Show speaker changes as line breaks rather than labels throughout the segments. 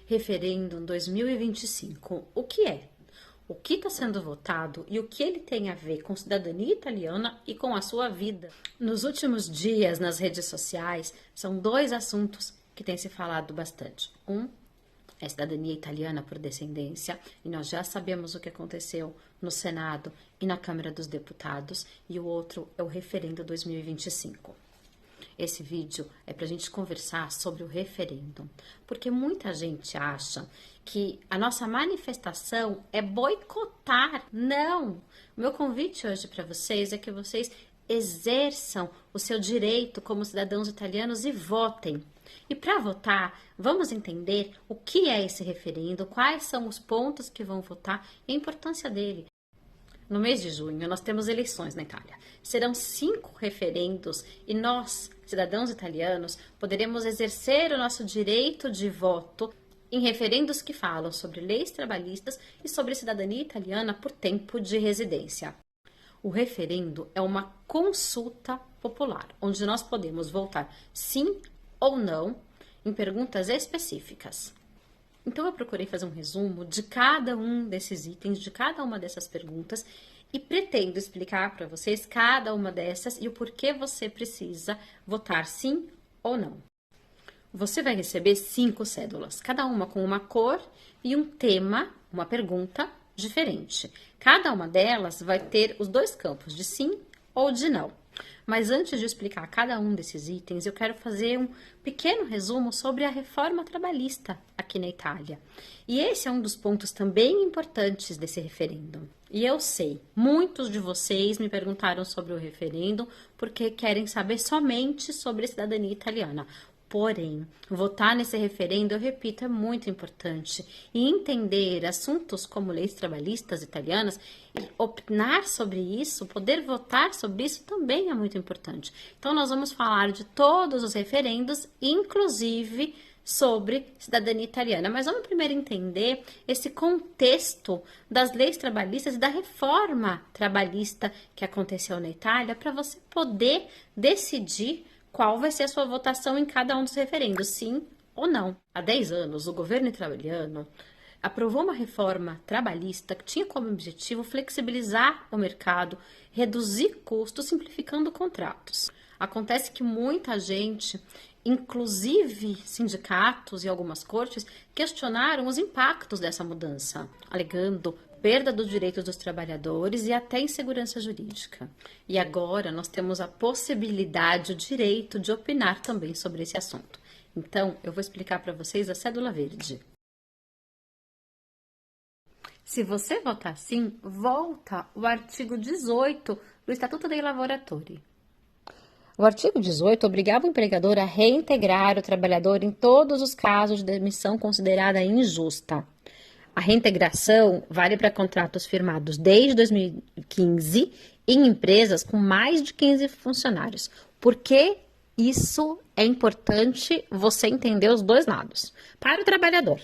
Referendo 2025. O que é? O que está sendo votado e o que ele tem a ver com cidadania italiana e com a sua vida? Nos últimos dias, nas redes sociais, são dois assuntos que têm se falado bastante. Um é cidadania italiana por descendência, e nós já sabemos o que aconteceu no Senado e na Câmara dos Deputados, e o outro é o referendo 2025. Esse vídeo é para a gente conversar sobre o referendo, porque muita gente acha que a nossa manifestação é boicotar. Não! O meu convite hoje para vocês é que vocês exerçam o seu direito como cidadãos italianos e votem. E para votar, vamos entender o que é esse referendo, quais são os pontos que vão votar e a importância dele. No mês de junho, nós temos eleições na Itália. Serão 5 referendos e nós, cidadãos italianos, poderemos exercer o nosso direito de voto em referendos que falam sobre leis trabalhistas e sobre cidadania italiana por tempo de residência. O referendo é uma consulta popular, onde nós podemos votar sim ou não em perguntas específicas. Então, eu procurei fazer um resumo de cada um desses itens, de cada uma dessas perguntas, e pretendo explicar para vocês cada uma dessas e o porquê você precisa votar sim ou não. Você vai receber 5 cédulas, cada uma com uma cor e um tema, uma pergunta diferente. Cada uma delas vai ter os 2 campos, de sim ou de não. Mas antes de explicar cada um desses itens, eu quero fazer um pequeno resumo sobre a reforma trabalhista aqui na Itália. E esse é um dos pontos também importantes desse referendo. E eu sei, muitos de vocês me perguntaram sobre o referendo porque querem saber somente sobre a cidadania italiana. Porém, votar nesse referendo, eu repito, é muito importante. E entender assuntos como leis trabalhistas italianas e opinar sobre isso, poder votar sobre isso também é muito importante. Então, nós vamos falar de todos os referendos, inclusive sobre cidadania italiana. Mas vamos primeiro entender esse contexto das leis trabalhistas e da reforma trabalhista que aconteceu na Itália para você poder decidir qual vai ser a sua votação em cada um dos referendos, sim ou não. Há 10 anos, o governo italiano aprovou uma reforma trabalhista que tinha como objetivo flexibilizar o mercado, reduzir custos, simplificando contratos. Acontece que muita gente, inclusive sindicatos e algumas cortes, questionaram os impactos dessa mudança, alegando perda dos direitos dos trabalhadores e até insegurança jurídica. E agora nós temos a possibilidade, o direito de opinar também sobre esse assunto. Então, eu vou explicar para vocês a cédula verde. Se você votar sim, volta o artigo 18 do Estatuto dei Lavoratori. O artigo 18 obrigava o empregador a reintegrar o trabalhador em todos os casos de demissão considerada injusta. A reintegração vale para contratos firmados desde 2015 em empresas com mais de 15 funcionários. Por que isso é importante você entender os dois lados? Para o trabalhador,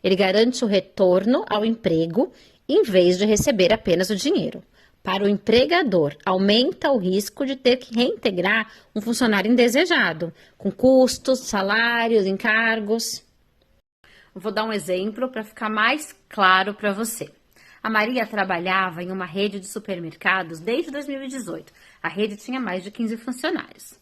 ele garante o retorno ao emprego em vez de receber apenas o dinheiro. Para o empregador, aumenta o risco de ter que reintegrar um funcionário indesejado, com custos, salários, encargos. Vou dar um exemplo para ficar mais claro para você. A Maria trabalhava em uma rede de supermercados desde 2018. A rede tinha mais de 15 funcionários.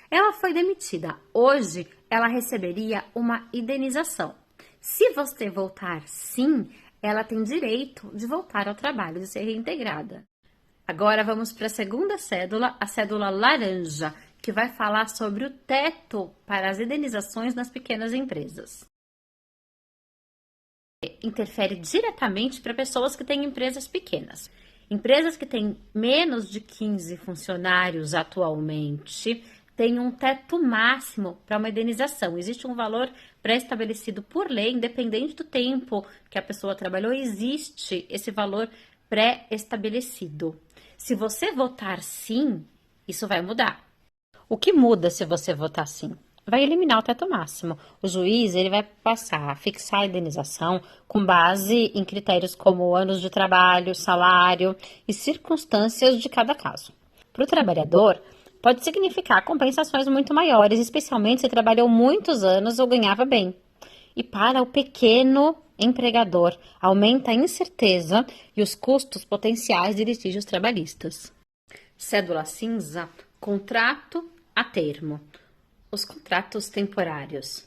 Ela foi demitida. Hoje, ela receberia uma indenização. Se você voltar sim, ela tem direito de voltar ao trabalho, de ser reintegrada. Agora vamos para a segunda cédula, a cédula laranja, que vai falar sobre o teto para as indenizações nas pequenas empresas. Interfere diretamente para pessoas que têm empresas pequenas. Empresas que têm menos de 15 funcionários atualmente têm um teto máximo para uma indenização. Existe um valor pré-estabelecido por lei, independente do tempo que a pessoa trabalhou, existe esse valor pré-estabelecido. Se você votar sim, isso vai mudar. O que muda se você votar sim? Vai eliminar o teto máximo. O juiz ele vai passar a fixar a indenização com base em critérios como anos de trabalho, salário e circunstâncias de cada caso. Para o trabalhador, pode significar compensações muito maiores, especialmente se trabalhou muitos anos ou ganhava bem. e para o pequeno empregador, aumenta a incerteza e os custos potenciais de litígios trabalhistas. Cédula cinza, contrato a termo. Os contratos temporários.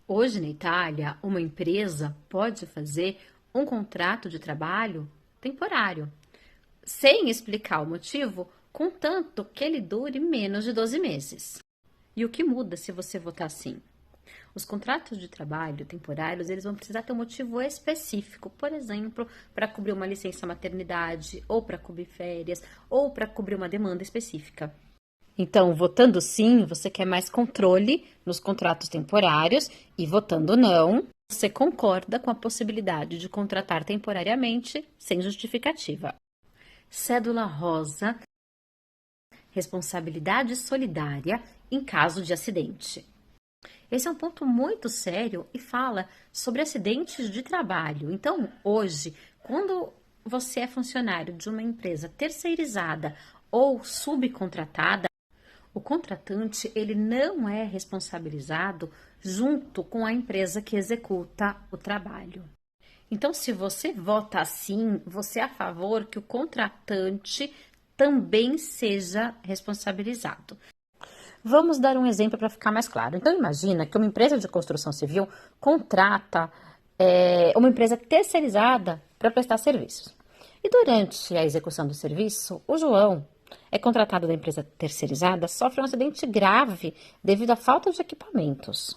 Hoje, na Itália, uma empresa pode fazer um contrato de trabalho temporário, sem explicar o motivo, contanto que ele dure menos de 12 meses. E o que muda se você votar sim? Os contratos de trabalho temporários, eles vão precisar ter um motivo específico, por exemplo, para cobrir uma licença maternidade, ou para cobrir férias, ou para cobrir uma demanda específica. Então, votando sim, você quer mais controle nos contratos temporários e votando não, você concorda com a possibilidade de contratar temporariamente sem justificativa. Cédula rosa, responsabilidade solidária em caso de acidente. Esse é um ponto muito sério e fala sobre acidentes de trabalho. Então, hoje, quando você é funcionário de uma empresa terceirizada ou subcontratada, o contratante ele não é responsabilizado junto com a empresa que executa o trabalho. Então, se você vota assim, você é a favor que o contratante também seja responsabilizado. Vamos dar um exemplo para ficar mais claro. Então, imagina que uma empresa de construção civil contrata uma empresa terceirizada para prestar serviços. E durante a execução do serviço, o João é contratado da empresa terceirizada, sofre um acidente grave devido à falta de equipamentos.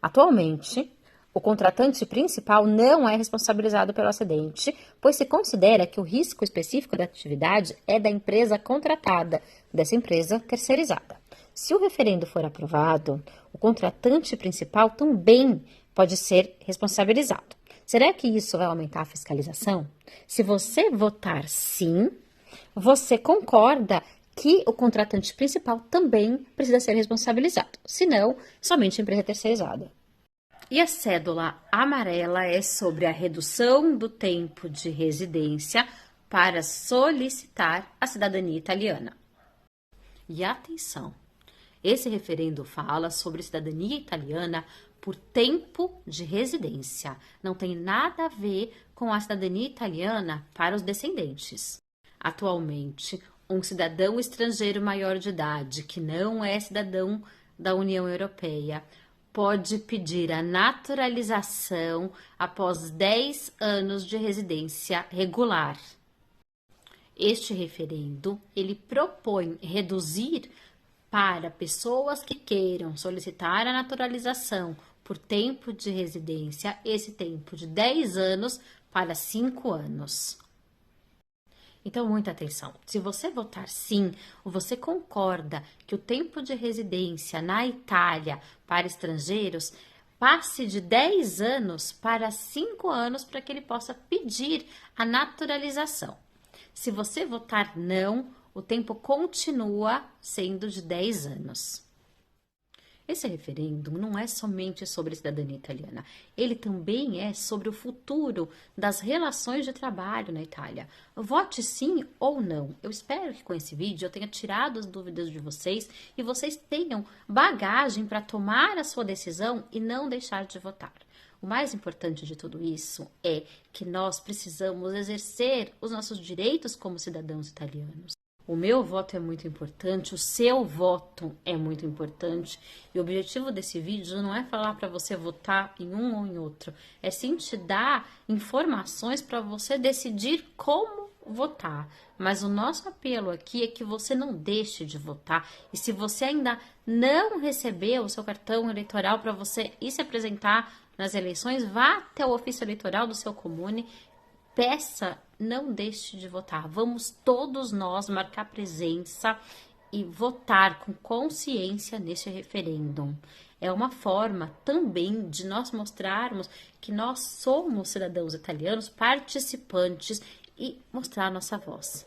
Atualmente, o contratante principal não é responsabilizado pelo acidente, pois se considera que o risco específico da atividade é da empresa contratada, dessa empresa terceirizada. Se o referendo for aprovado, o contratante principal também pode ser responsabilizado. Será que isso vai aumentar a fiscalização? Se você votar sim, você concorda que o contratante principal também precisa ser responsabilizado, senão somente a empresa terceirizada. E a cédula amarela é sobre a redução do tempo de residência para solicitar a cidadania italiana. E atenção, esse referendo fala sobre cidadania italiana por tempo de residência. Não tem nada a ver com a cidadania italiana para os descendentes. Atualmente, um cidadão estrangeiro maior de idade, que não é cidadão da União Europeia, pode pedir a naturalização após 10 anos de residência regular. Este referendo, ele propõe reduzir para pessoas que queiram solicitar a naturalização por tempo de residência, esse tempo de 10 anos para 5 anos. Então, muita atenção. Se você votar sim, ou você concorda que o tempo de residência na Itália para estrangeiros passe de 10 anos para 5 anos para que ele possa pedir a naturalização. Se você votar não, o tempo continua sendo de 10 anos. Esse referendo não é somente sobre a cidadania italiana, ele também é sobre o futuro das relações de trabalho na Itália. Vote sim ou não. Eu espero que com esse vídeo eu tenha tirado as dúvidas de vocês e vocês tenham bagagem para tomar a sua decisão e não deixar de votar. O mais importante de tudo isso é que nós precisamos exercer os nossos direitos como cidadãos italianos. O meu voto é muito importante, o seu voto é muito importante e o objetivo desse vídeo não é falar para você votar em um ou em outro, é sim te dar informações para você decidir como votar. Mas o nosso apelo aqui é que você não deixe de votar e se você ainda não recebeu o seu cartão eleitoral para você ir se apresentar nas eleições, vá até o ofício eleitoral do seu comune. Peça, não deixe de votar. Vamos todos nós marcar presença e votar com consciência neste referêndum. É uma forma também de nós mostrarmos que nós somos cidadãos italianos participantes e mostrar nossa voz.